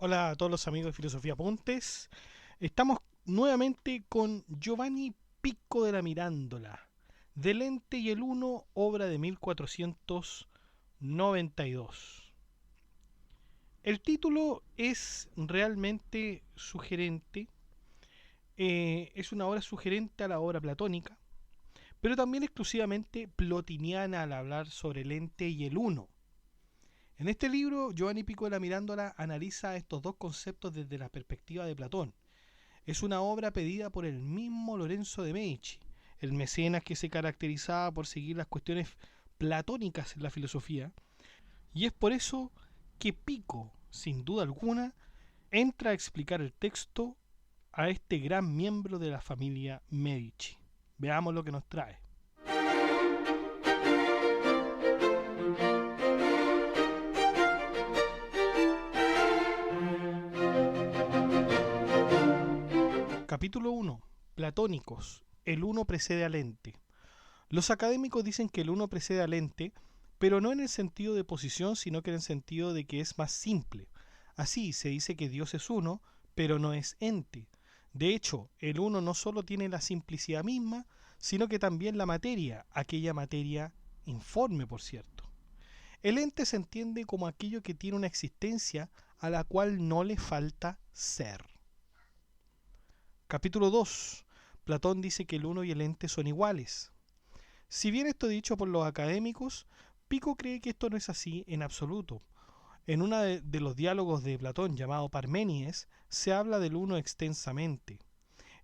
Hola a todos los amigos de Filosofía Apuntes. Estamos nuevamente con Giovanni Pico de la Mirándola, Del Ente y el Uno, obra de 1492. El título es realmente sugerente, es una obra sugerente a la obra platónica, pero también exclusivamente plotiniana al hablar sobre el ente y el uno. En este libro, Giovanni Pico de la Mirándola analiza estos dos conceptos desde la perspectiva de Platón. Es una obra pedida por el mismo Lorenzo de Medici, el mecenas que se caracterizaba por seguir las cuestiones platónicas en la filosofía, y es por eso que Pico, sin duda alguna, entra a explicar el texto a este gran miembro de la familia Medici. Veamos lo que nos trae. Capítulo 1. Platónicos. El uno precede al ente. Los académicos dicen que el uno precede al ente, pero no en el sentido de posición, sino que en el sentido de que es más simple. Así se dice que Dios es uno, pero no es ente. De hecho, el uno no solo tiene la simplicidad misma, sino que también la materia, aquella materia informe, por cierto. El ente se entiende como aquello que tiene una existencia a la cual no le falta ser. Capítulo 2. Platón dice que el uno y el ente son iguales. Si bien esto dicho por los académicos, Pico cree que esto no es así en absoluto. En uno de los diálogos de Platón llamado Parménides se habla del uno extensamente.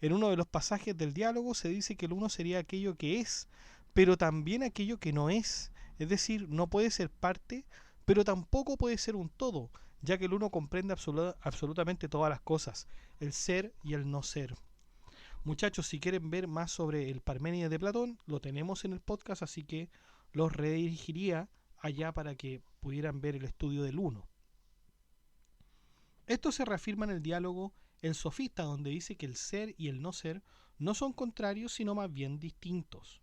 En uno de los pasajes del diálogo se dice que el uno sería aquello que es, pero también aquello que no es. Es decir, no puede ser parte, pero tampoco puede ser un todo, ya que el uno comprende absolutamente todas las cosas, el ser y el no ser. Muchachos, si quieren ver más sobre el Parménides de Platón, lo tenemos en el podcast, así que los redirigiría allá para que pudieran ver el estudio del uno. Esto se reafirma en el diálogo El Sofista, donde dice que el ser y el no ser no son contrarios, sino más bien distintos.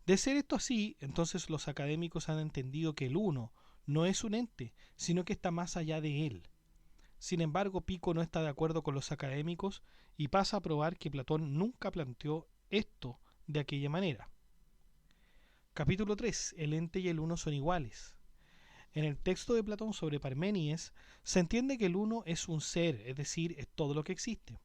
De ser esto así, entonces los académicos han entendido que el uno no es un ente, sino que está más allá de él. Sin embargo, Pico no está de acuerdo con los académicos y pasa a probar que Platón nunca planteó esto de aquella manera. Capítulo 3. El ente y el uno son iguales. En el texto de Platón sobre Parménides se entiende que el uno es un ser, es decir, es todo lo que existe.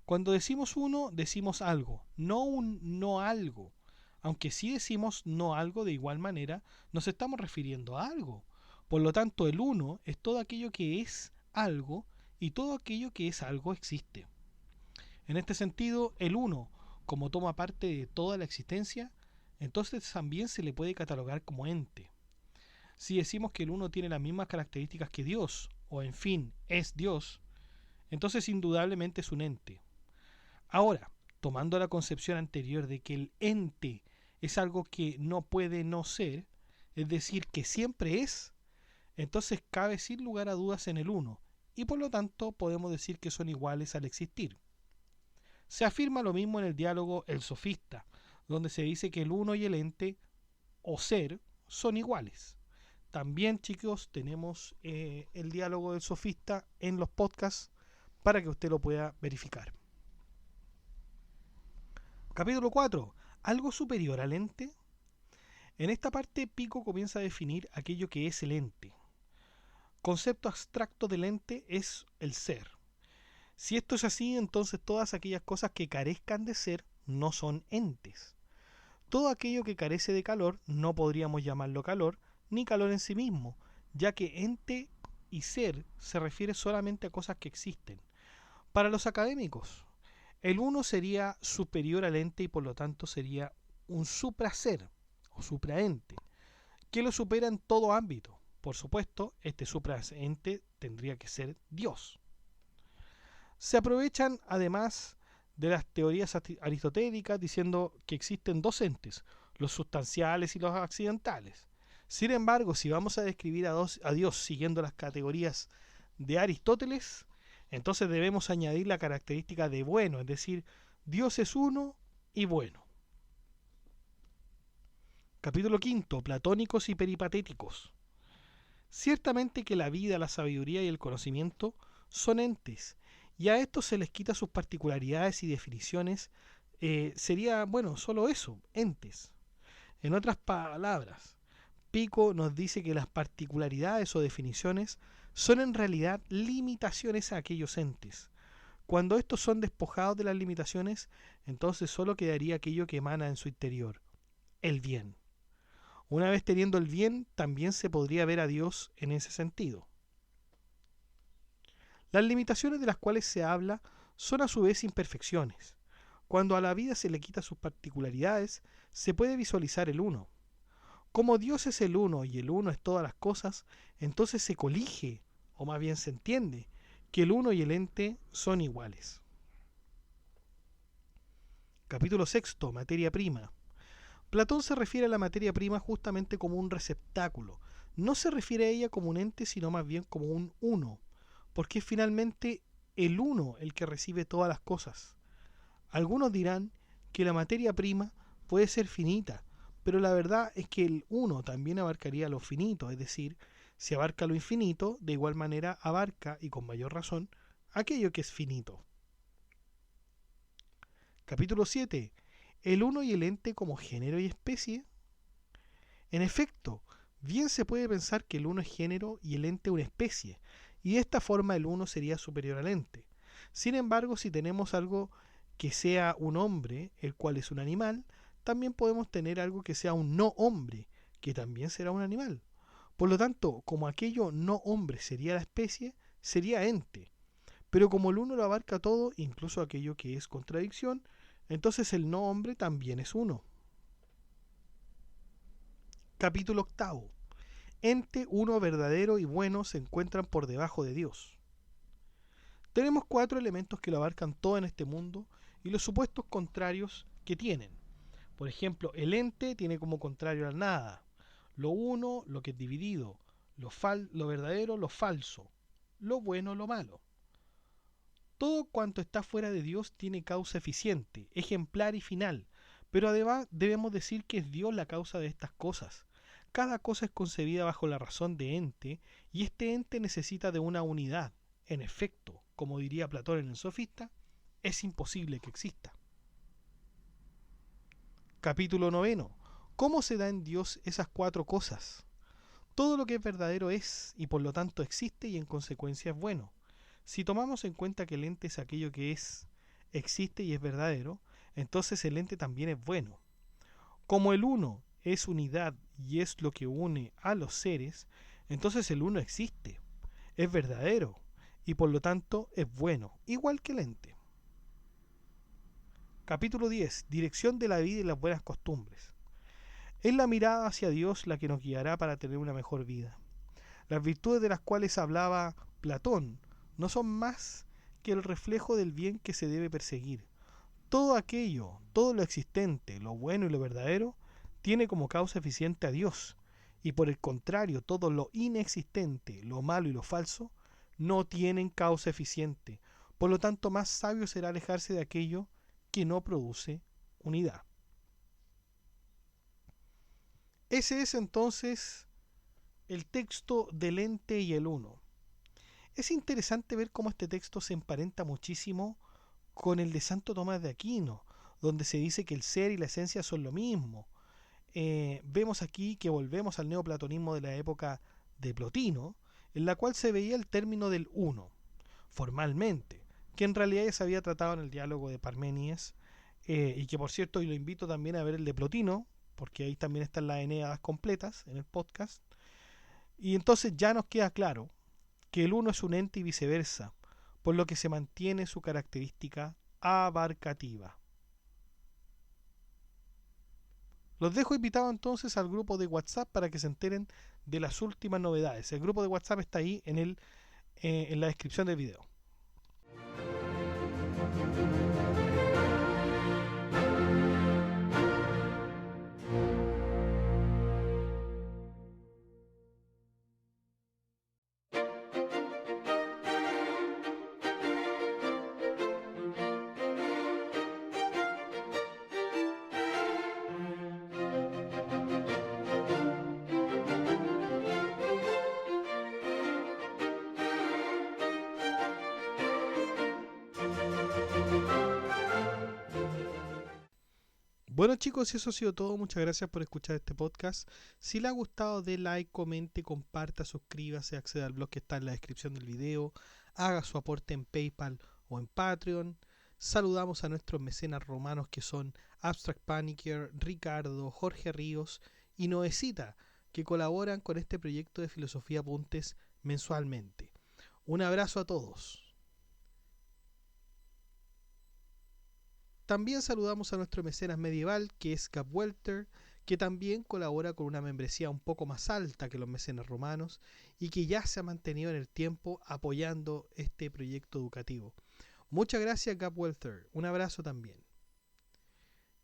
Cuando decimos uno, decimos algo, no un no algo. Aunque si decimos no algo de igual manera, nos estamos refiriendo a algo. Por lo tanto, el uno es todo aquello que es algo y todo aquello que es algo existe. En este sentido, el uno, como toma parte de toda la existencia, entonces también se le puede catalogar como ente. Si decimos que el uno tiene las mismas características que Dios, o en fin, es Dios, entonces indudablemente es un ente. Ahora, tomando la concepción anterior de que el ente es algo que no puede no ser, es decir, que siempre es, entonces cabe sin lugar a dudas en el uno, y por lo tanto podemos decir que son iguales al existir. Se afirma lo mismo en el diálogo El Sofista, donde se dice que el uno y el ente, o ser, son iguales. También, chicos, tenemos el diálogo del Sofista en los podcasts para que usted lo pueda verificar. Capítulo 4. ¿Algo superior al ente? En esta parte Pico comienza a definir aquello que es el ente. Concepto abstracto del ente es el ser. Si esto es así, entonces todas aquellas cosas que carezcan de ser no son entes. Todo aquello que carece de calor no podríamos llamarlo calor, ni calor en sí mismo, ya que ente y ser se refiere solamente a cosas que existen. Para los académicos, el uno sería superior al ente y por lo tanto sería un supraser o supraente, que lo supera en todo ámbito. Por supuesto, este supraente tendría que ser Dios. Se aprovechan además de las teorías aristotélicas diciendo que existen dos entes, los sustanciales y los accidentales. Sin embargo, si vamos a describir a Dios siguiendo las categorías de Aristóteles, entonces debemos añadir la característica de bueno, es decir, Dios es uno y bueno. Capítulo 5. Platónicos y peripatéticos. Ciertamente que la vida, la sabiduría y el conocimiento son entes, y a estos se les quita sus particularidades y definiciones. Sería, bueno, solo eso, entes. En otras palabras, Pico nos dice que las particularidades o definiciones son en realidad limitaciones a aquellos entes. Cuando estos son despojados de las limitaciones, entonces solo quedaría aquello que emana en su interior, el bien. Una vez teniendo el bien, también se podría ver a Dios en ese sentido. Las limitaciones de las cuales se habla son a su vez imperfecciones. Cuando a la vida se le quita sus particularidades, se puede visualizar el uno. Como Dios es el uno y el uno es todas las cosas, entonces se colige, o más bien se entiende, que el uno y el ente son iguales. Capítulo 6. Materia prima. Platón se refiere a la materia prima justamente como un receptáculo. No se refiere a ella como un ente, sino más bien como un uno, porque es finalmente el uno el que recibe todas las cosas. Algunos dirán que la materia prima puede ser finita, pero la verdad es que el uno también abarcaría lo finito, es decir, si abarca lo infinito, de igual manera abarca, y con mayor razón, aquello que es finito. Capítulo 7. El uno y el ente como género y especie. En efecto, bien se puede pensar que el uno es género y el ente una especie, y de esta forma el uno sería superior al ente. Sin embargo, si tenemos algo que sea un hombre, el cual es un animal, también podemos tener algo que sea un no hombre, que también será un animal. Por lo tanto, como aquello no hombre sería la especie, sería ente. Pero como el uno lo abarca todo, incluso aquello que es contradicción, entonces el no hombre también es uno. Capítulo 8. Ente, uno verdadero y bueno se encuentran por debajo de Dios. Tenemos 4 elementos que lo abarcan todo en este mundo y los supuestos contrarios que tienen. Por ejemplo, el ente tiene como contrario la nada, lo uno, lo que es dividido, lo verdadero, lo falso, lo bueno, lo malo. Todo cuanto está fuera de Dios tiene causa eficiente, ejemplar y final, pero además debemos decir que es Dios la causa de estas cosas. Cada cosa es concebida bajo la razón de ente, y este ente necesita de una unidad. En efecto, como diría Platón en el Sofista, es imposible que exista. Capítulo 9. ¿Cómo se da en Dios esas 4 cosas? Todo lo que es verdadero es, y por lo tanto existe y en consecuencia es bueno. Si tomamos en cuenta que el ente es aquello que es, existe y es verdadero, entonces el ente también es bueno. Como el uno es unidad y es lo que une a los seres, entonces el uno existe, es verdadero y por lo tanto es bueno, igual que el ente. Capítulo 10. Dirección de la vida y las buenas costumbres. Es la mirada hacia Dios la que nos guiará para tener una mejor vida. Las virtudes de las cuales hablaba Platón no son más que el reflejo del bien que se debe perseguir. Todo aquello, todo lo existente, lo bueno y lo verdadero, tiene como causa eficiente a Dios, y por el contrario, todo lo inexistente, lo malo y lo falso, no tienen causa eficiente. Por lo tanto, más sabio será alejarse de aquello que no produce unidad. Ese es entonces el texto del ente y el uno. Es interesante ver cómo este texto se emparenta muchísimo con el de Santo Tomás de Aquino, donde se dice que el ser y la esencia son lo mismo. Vemos aquí que volvemos al neoplatonismo de la época de Plotino, en la cual se veía el término del uno, formalmente, que en realidad ya se había tratado en el diálogo de Parménides, y que por cierto hoy lo invito también a ver el de Plotino, porque ahí también están las Eneadas completas en el podcast. Y entonces ya nos queda claro que el uno es un ente y viceversa, por lo que se mantiene su característica abarcativa. Los dejo invitados entonces al grupo de WhatsApp para que se enteren de las últimas novedades. El grupo de WhatsApp está ahí en la descripción del video. Bueno chicos, eso ha sido todo. Muchas gracias por escuchar este podcast. Si le ha gustado, dé like, comente, comparta, suscríbase, acceda al blog que está en la descripción del video, haga su aporte en PayPal o en Patreon. Saludamos a nuestros mecenas romanos que son Abstract Panicker, Ricardo, Jorge Ríos y Noecita, que colaboran con este proyecto de Filosofía Apuntes mensualmente. Un abrazo a todos. También saludamos a nuestro mecenas medieval, que es Gab Welter, que también colabora con una membresía un poco más alta que los mecenas romanos y que ya se ha mantenido en el tiempo apoyando este proyecto educativo. Muchas gracias, Gab Welter. Un abrazo también.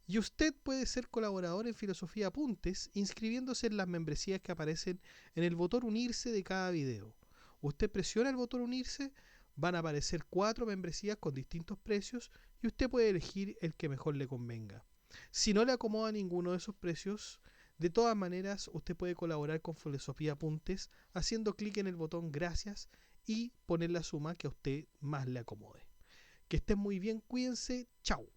Y usted puede ser colaborador en Filosofía Apuntes inscribiéndose en las membresías que aparecen en el botón unirse de cada video. Usted presiona el botón unirse, van a aparecer 4 membresías con distintos precios y usted puede elegir el que mejor le convenga. Si no le acomoda ninguno de esos precios, de todas maneras usted puede colaborar con Filosofía Apuntes haciendo clic en el botón gracias y poner la suma que a usted más le acomode. Que estén muy bien, cuídense, chao.